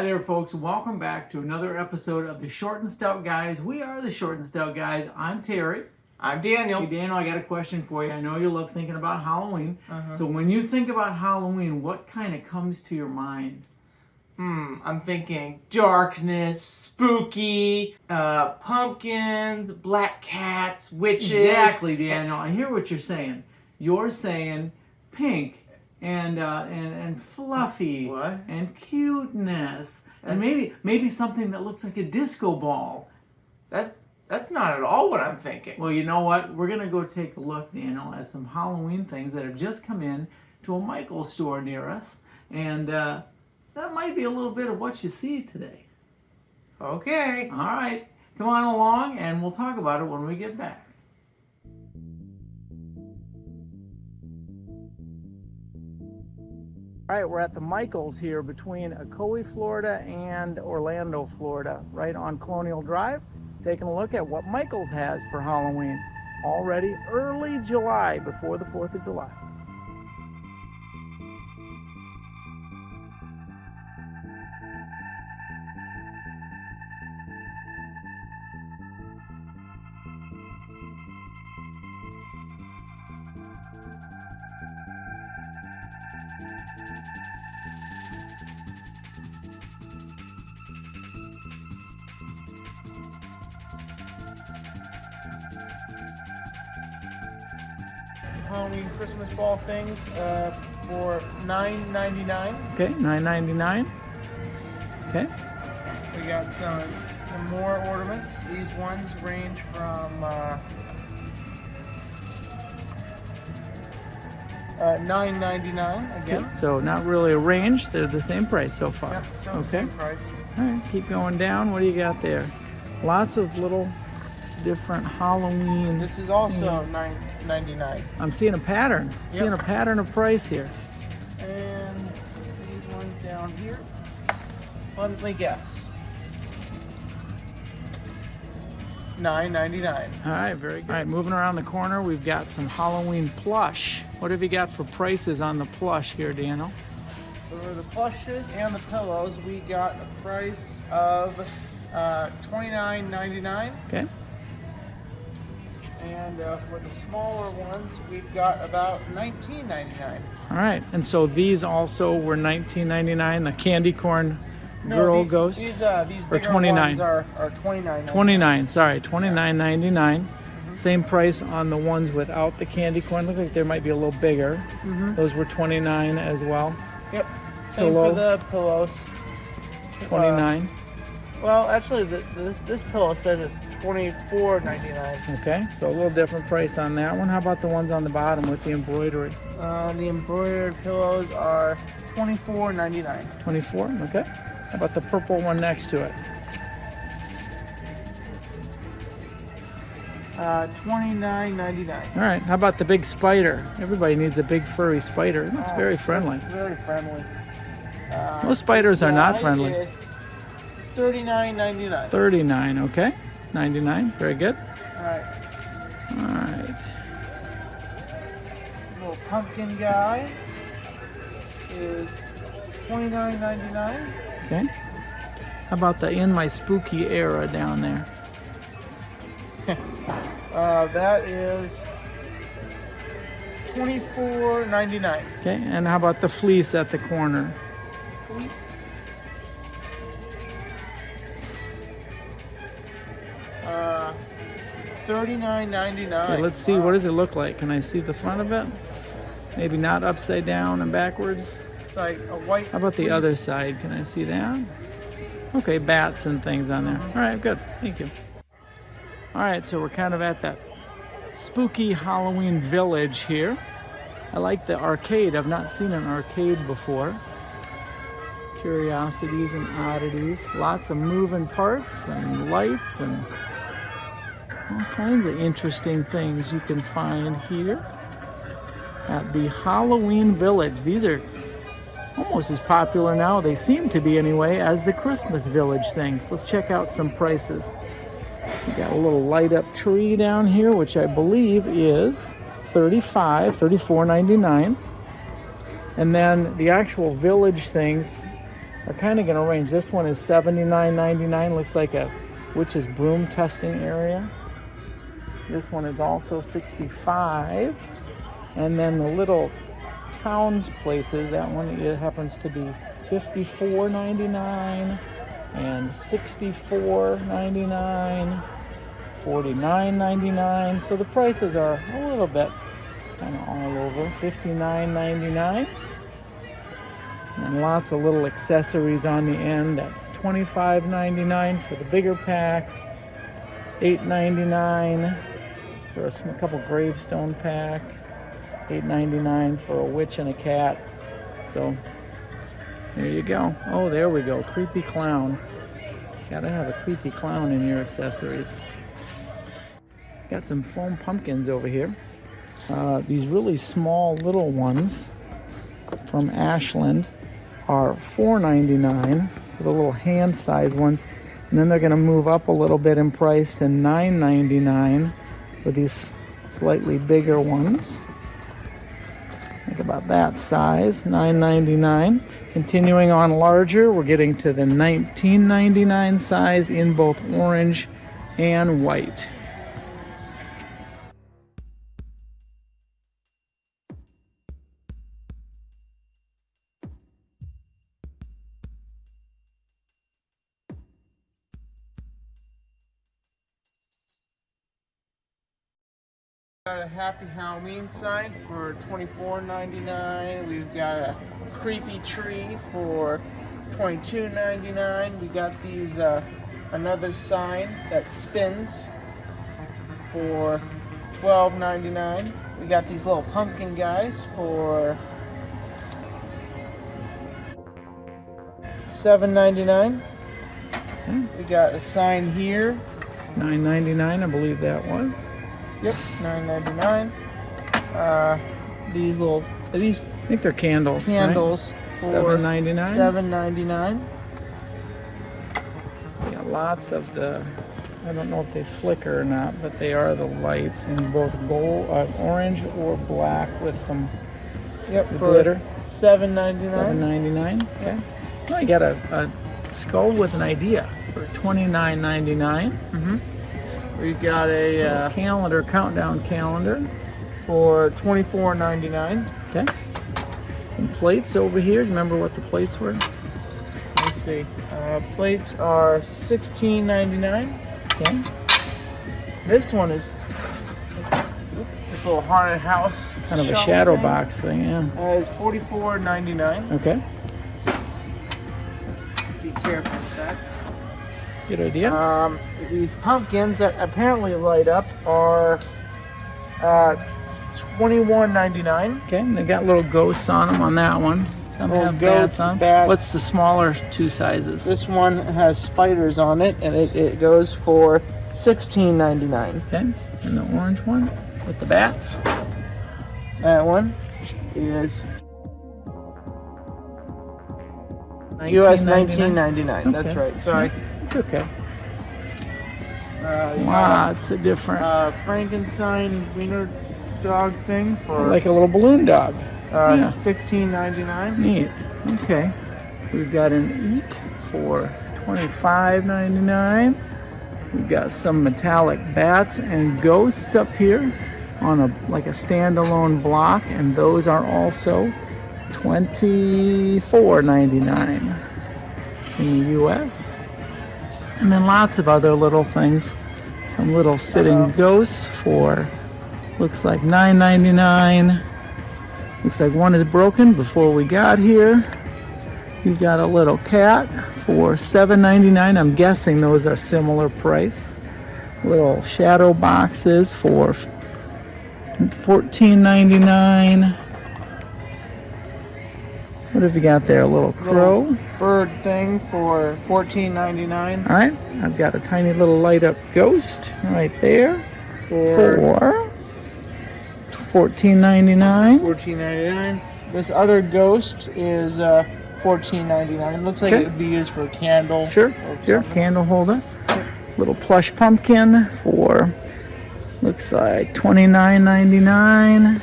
there, folks. Welcome back to another episode of the Short and Stout Guys. We are the Short and Stout Guys. I'm Terry. I'm Daniel. Hey, Daniel, I got a question for you. I know you love thinking about Halloween. So when you think about Halloween, what kind of comes to your mind? I'm thinking darkness, spooky, pumpkins, black cats, witches. Exactly, Daniel. I hear what you're saying. You're saying pink and fluffy What? and cuteness and maybe something that looks like a disco ball. That's not at all what I'm thinking. Well, you know what? We're gonna go take a look, Daniel, at some Halloween things that have just come in to a Michael's store near us, and that might be a little bit of what you see today. Okay. All right, come on along, and we'll talk about it when we get back. All right, we're at the Michael's here between Ocoee, Florida and Orlando, Florida, right on Colonial Drive. Taking a look at what Michael's has for Halloween. Already early July, before the 4th of July. Halloween Christmas ball things for $9.99. Okay, $9.99. Okay. We got some more ornaments. These ones range from $9.99 again. Okay, so not really a range. They're the same price so far. Yep, so okay. same price. All right, keep going down. What do you got there? Lots of little different Halloween. This is also $9.99. I'm seeing a pattern. Yep. Seeing a pattern of price here. And these ones down here. Monthly guess. $9.99. All right, very good. All right, moving around the corner, we've got some Halloween plush. What have you got for prices on the plush here, Daniel? For the plushes and the pillows, we got a price of $29.99. Okay. And for the smaller ones, we've got about $19.99. All right, and so these also were $19.99. The candy corn girl ghost. These or bigger 29. ones are $29.99. 29. Sorry, $29.99. Same price on the ones without the candy corn. Look like they might be a little bigger. Those were $29 as well. Yep. Same Pillow. for the pillows. $29. Well, actually, this pillow says it's $24.99. Okay, so a little different price on that one. How about the ones on the bottom with the embroidery? The embroidered pillows are $24.99. 24. Okay. How about the purple one next to it? $29.99. All right. How about the big spider? Everybody needs a big furry spider. It looks very friendly. Very friendly. Most spiders are not Size friendly. is $39.99. 39. Okay. 99. Very good. All right. All right. Little pumpkin guy is $29.99. Okay. How about the In My Spooky Era down there? That is $24.99. Okay. And how about the fleece at the corner? Please. $39.99. Okay, let's see. What does it look like? Can I see the front of it? Maybe not upside down and backwards. It's like a white. How about the other side? Can I see that? Okay, bats and things on there. All right, good. Thank you. All right, so we're kind of at that spooky Halloween village here. I like the arcade. I've not seen an arcade before. Curiosities and oddities. Lots of moving parts and lights and all kinds of interesting things you can find here at the Halloween Village. These are almost as popular now, they seem to be anyway, as the Christmas Village things. Let's check out some prices. We got a little light up tree down here, which I believe is $34.99. And then the actual village things are kind of going to range. This one is $79.99. Looks like a witch's broom testing area. This one is also $65. And then the little towns places, that one, it happens to be $54.99 and $64.99, $49.99. So the prices are a little bit kind of all over. $59.99. And lots of little accessories on the end at $25.99 for the bigger packs, $8.99 for a couple gravestone pack, $8.99 for a witch and a cat. So there you go. Oh, there we go. Creepy clown. Gotta have a creepy clown in your accessories. Got some foam pumpkins over here. These really small little ones from Ashland are $4.99 for the little hand-sized ones, and then they're going to move up a little bit in price to $9.99 for these slightly bigger ones. Think about that size, $9.99. Continuing on larger, we're getting to the $19.99 size in both orange and white. Got a Happy Halloween sign for $24.99. We've got a creepy tree for $22.99. We got these another sign that spins for $12.99. We got these little pumpkin guys for $7.99. We got a sign here, $9.99, I believe that was. yep, $9.99. These little, these I think they're candles. candles Right? for $7.99. $7.99. Yeah, lots of the, I don't know if they flicker or not, but they are the lights in both gold, orange or black with some Yep, for glitter. $7.99. $7.99. Okay. Well, I got a skull with an idea for $29.99. We got a Calendar, countdown calendar. for $24.99. Okay. Some plates over here. Remember what the plates were? Let's see. Plates are $16.99. Okay. This one is this little haunted house. Kind of a shelf shadow thing. box thing, yeah. It's $44.99. Okay. Be careful with that. Good idea. These pumpkins that apparently light up are $21.99. Okay, and they got little ghosts on them on that one. Some Little have bats goats, on. bats. What's the smaller two sizes? This one has spiders on it, and it goes for $16.99. Okay, and the orange one with the bats. That one is US $19.99. That's Okay. right. Sorry. It's okay. You got Lots of different, Frankenstein wiener dog thing for like a little balloon dog. Yeah. $16.99. Neat. Okay. We've got an eek for $25.99. We've got some metallic bats and ghosts up here on a like a standalone block, and those are also $24.99 in the US. And then lots of other little things. Some little sitting ghosts for looks like $9.99. Looks like one is broken before we got here. You got a little cat for $7.99. I'm guessing those are similar price. Little shadow boxes for $14.99. What have you got there? A little crow. Little bird thing for $14.99. All right. I've got a tiny little light up ghost right there For $14.99. $14.99. This other ghost is $14.99. Looks like Okay. it would be used for a candle. Sure, or sure. something. Candle holder. Little plush pumpkin for looks like $29.99.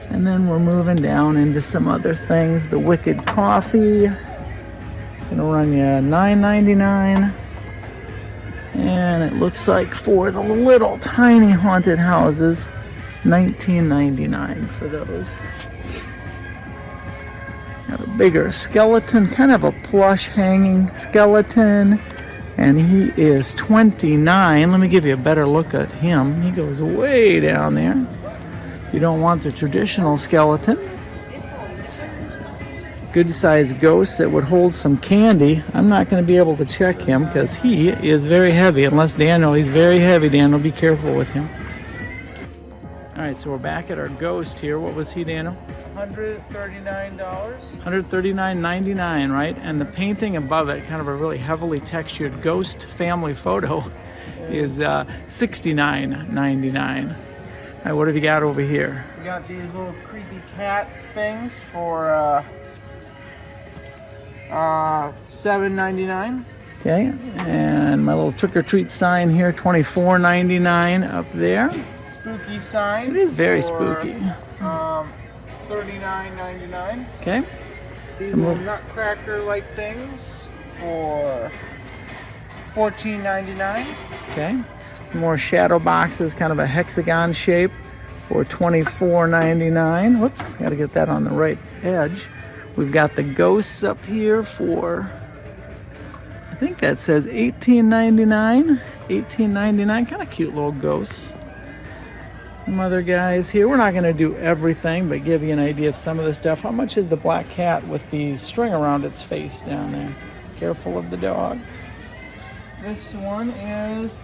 And then we're moving down into some other things. The Wicked Coffee Gonna run you $9.99. And it looks like for the little tiny haunted houses, $19.99 for those. Got a bigger skeleton, kind of a plush hanging skeleton, and he is $29. Let me give you a better look at him. He goes way down there. You don't want the traditional skeleton. Good sized ghost that would hold some candy. I'm not going to be able to check him because he is very heavy. Unless Daniel, he's very heavy. Daniel, be careful with him. All right, so we're back at our ghost here. What was he, Daniel? $139. $139.99, right? And the painting above it, kind of a really heavily textured ghost family photo, is $69.99. All right, what have you got over here? We got these little creepy cat things for $7.99. Okay, and my little trick or treat sign here, $24.99 up there. Spooky sign. It is very for, spooky. $39.99. Okay. These little nutcracker-like things for $14.99. Okay. Some more shadow boxes, kind of a hexagon shape, for $24.99. Whoops, got to get that on the right edge. We've got the ghosts up here for, I think that says $18.99. $18.99, kind of cute little ghosts. Some other guys here. We're not going to do everything, but give you an idea of some of the stuff. How much is the black cat with the string around its face down there? Careful of the dog. This one is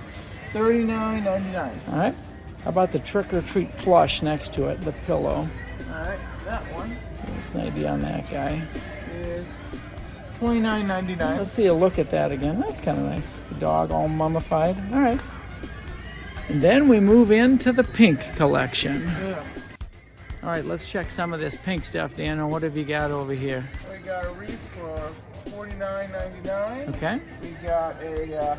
$39.99. All right. How about the trick or treat plush next to it, the pillow? All right, that one. What's an idea on that guy? Is $29.99. Let's see a look at that again. That's kind of nice. The dog all mummified. All right. And then we move into the pink collection. Yeah. All right, let's check some of this pink stuff, Daniel. What have you got over here? We got a wreath for $49.99. Okay. We got a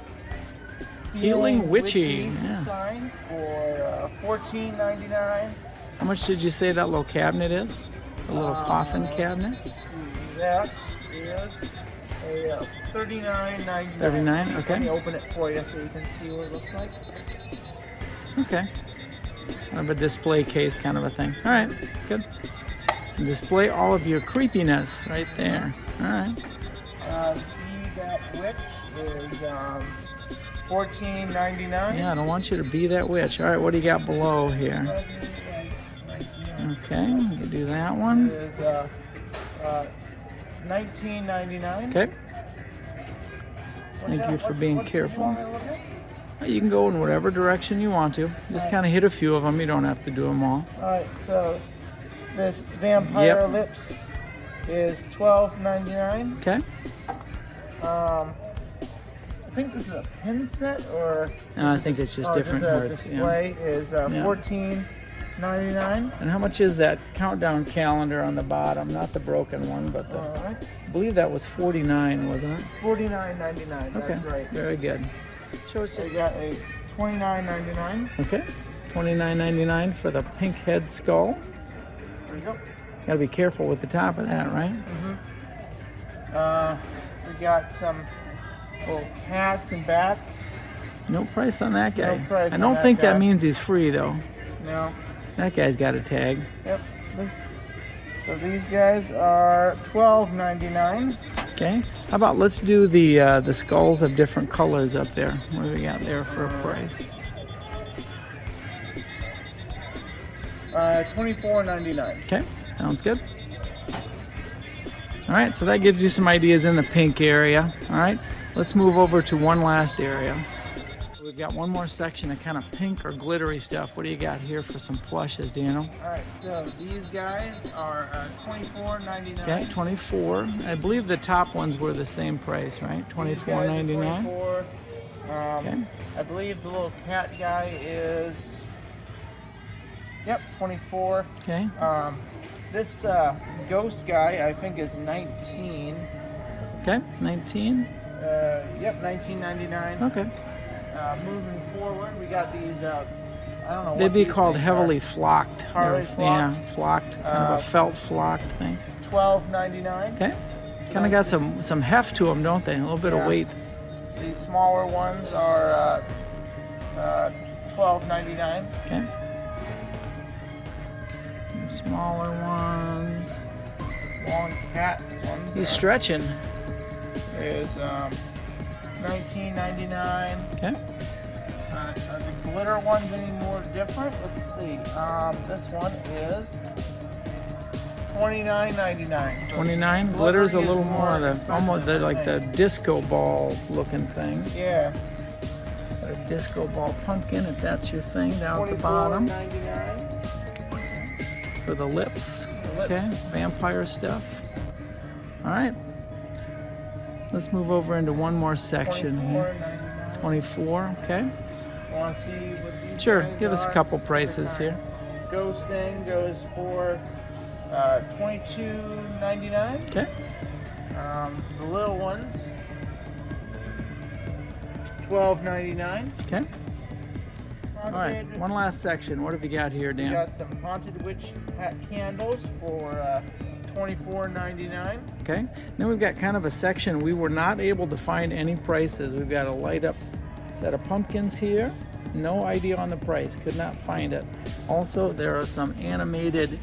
Healing Witchy. Yeah. sign for $14.99. How much did you say that little cabinet is? A little coffin cabinet? Let's see, that is a $39.99. $39, okay. Let me open it for you so you can see what it looks like. Okay. Kind of a display case kind of a thing. All right, good. And display all of your creepiness right there. All right. Be That Witch is $14.99. Yeah, I don't want you to be that witch. All right, what do you got below here? Okay, you can do that one. It is $19.99. Okay. Thank you for being careful. You can go in whatever direction you want to. Just kind of hit a few of them. You don't have to do them all. Alright, so this vampire lips is $12.99. Okay. I think this is a pin set, or No, I think it's just different hearts. display is $14.99. And how much is that countdown calendar on the bottom? Not the broken one, but the. Alright, I believe that was $49, wasn't it? $49.99. Okay. That's right. Very good. So it's We just got a $29.99. okay. $29.99 for the pink head skull. There we go. Got to be careful with the top of that, right? We got some little cats and bats. No price on that guy. No price I on don't that think guy. that means he's free though. No. That guy's got a tag. Yep. So these guys are $12.99. Okay. How about let's do the skulls of different colors up there. What do we got there for a price? $24.99. Okay. Sounds good. All right. So that gives you some ideas in the pink area. All right. Let's move over to one last area. We've got one more section of kind of pink or glittery stuff. What do you got here for some plushes, Daniel? All right. So these guys are $24.99. Okay, 24. I believe the top ones were the same price, right? $24.99. $24. Okay. I believe the little cat guy is. Yep, $24. Okay. This ghost guy I think is $19. Okay. 19. Yep, $19.99. Okay. Moving forward, we got these. I don't know. They'd what be these called things heavily are. flocked. Heavily Yeah, flocked. Kind of a felt flocked thing. $12.99. Okay. Kind of got some heft to them, don't they? A little bit of weight. These smaller ones are $12.99. Okay. Smaller ones. Long cat ones. He's stretching. Is $19.99. Okay. Are the glitter ones any more different? Let's see. This one is $29.99. 29. Glitter's a little more of the almost like the disco ball looking thing. Yeah. A disco ball pumpkin, if that's your thing, down at the bottom. $24.99. For the lips. The lips. Okay. Vampire stuff. All right. Let's move over into one more section here. $24.99. 24. Okay. Want to see what these Sure. guys Give us a are? couple prices here. Ghost thing goes for $22.99. Okay. The little ones, $12.99. Okay. All right. One last section. What have you got here, We Dan? got some Haunted Witch hat candles for $24.99. Okay. Then we've got kind of a section we were not able to find any prices. We've got a light up set of pumpkins here. No idea on the price. Could not find it. Also, there are some animated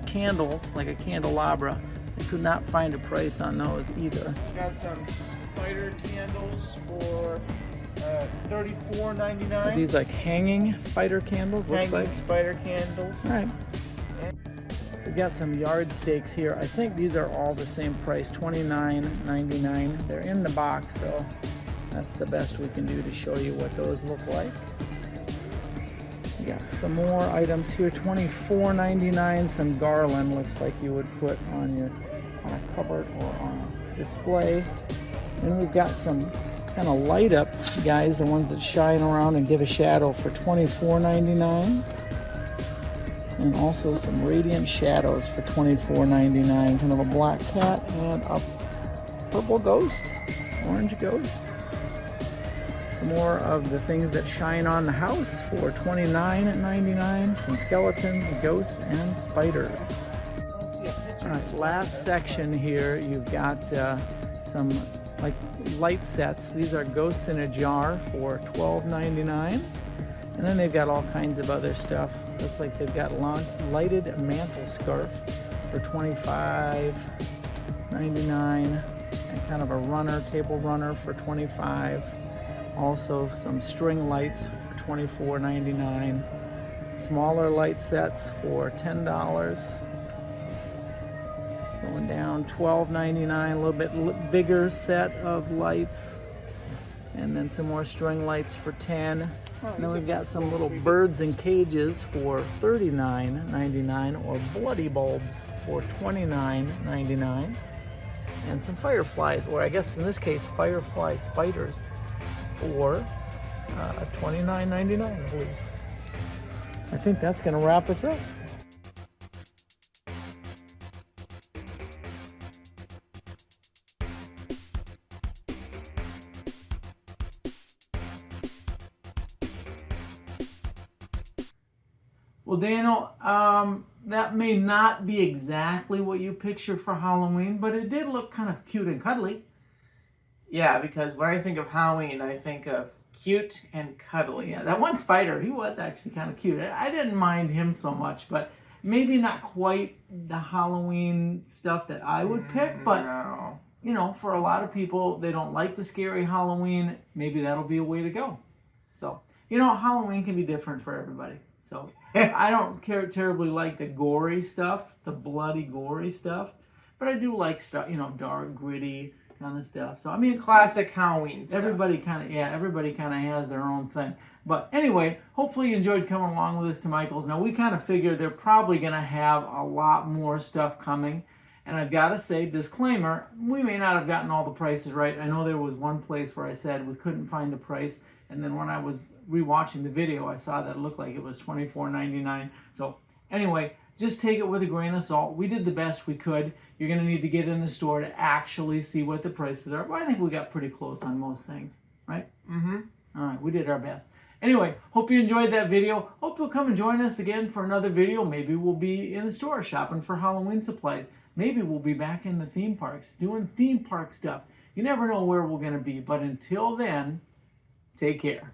candles, like a candelabra. I could not find a price on those either. Got some spider candles for $34.99. Are these like hanging spider candles? Looks Hanging like. spider candles. All right. We've got some yard stakes here. I think these are all the same price, $29.99. They're in the box, so that's the best we can do to show you what those look like. We got some more items here, $24.99. Some garland, looks like you would put on a cupboard or on a display. And we've got some kind of light up guys, the ones that shine around and give a shadow for $24.99. And also some radiant shadows for $24.99. Kind of a black cat and a purple ghost, orange ghost. Some more of the things that shine on the house for $29.99. Some skeletons, ghosts, and spiders. All right, last section here, you've got some like light sets. These are ghosts in a jar for $12.99. And then they've got all kinds of other stuff. Looks like they've got lighted mantle scarf for $25.99. And kind of a runner, table runner for $25. Also some string lights for $24.99. Smaller light sets for $10. Going down $12.99, a little bit bigger set of lights. And then some more string lights for $10. And then we've got some little birds in cages for $39.99 or bloody bulbs for $29.99. And some fireflies, or I guess in this case firefly spiders for $29.99, I believe. I think that's going to wrap us up. Well, Daniel, that may not be exactly what you picture for Halloween, but it did look kind of cute and cuddly. Yeah, because when I think of Halloween, I think of cute and cuddly. Yeah, that one spider, he was actually kind of cute. I didn't mind him so much, but maybe not quite the Halloween stuff that I would pick, but no. You know, for a lot of people, they don't like the scary Halloween. Maybe that'll be a way to go. So, you know, Halloween can be different for everybody. So I don't terribly like the gory stuff, the bloody gory stuff, but I do like stuff, you know, dark, gritty kind of stuff. So I mean, Classic Halloween stuff. everybody kind of has their own thing. But anyway, hopefully you enjoyed coming along with us to Michael's. Now we kind of figure they're probably going to have a lot more stuff coming. And I've got to say, disclaimer, we may not have gotten all the prices right. I know there was one place where I said we couldn't find a price, and then when I was rewatching the video, I saw that it looked like it was $24.99. So anyway, just take it with a grain of salt. We did the best we could. You're going to need to get in the store to actually see what the prices are. But I think we got pretty close on most things, right? Mm-hmm. All right, we did our best. Anyway, hope you enjoyed that video. Hope you'll come and join us again for another video. Maybe we'll be in the store shopping for Halloween supplies. maybe we'll be back in the theme parks doing theme park stuff. You never know where we're going to be, but until then, take care.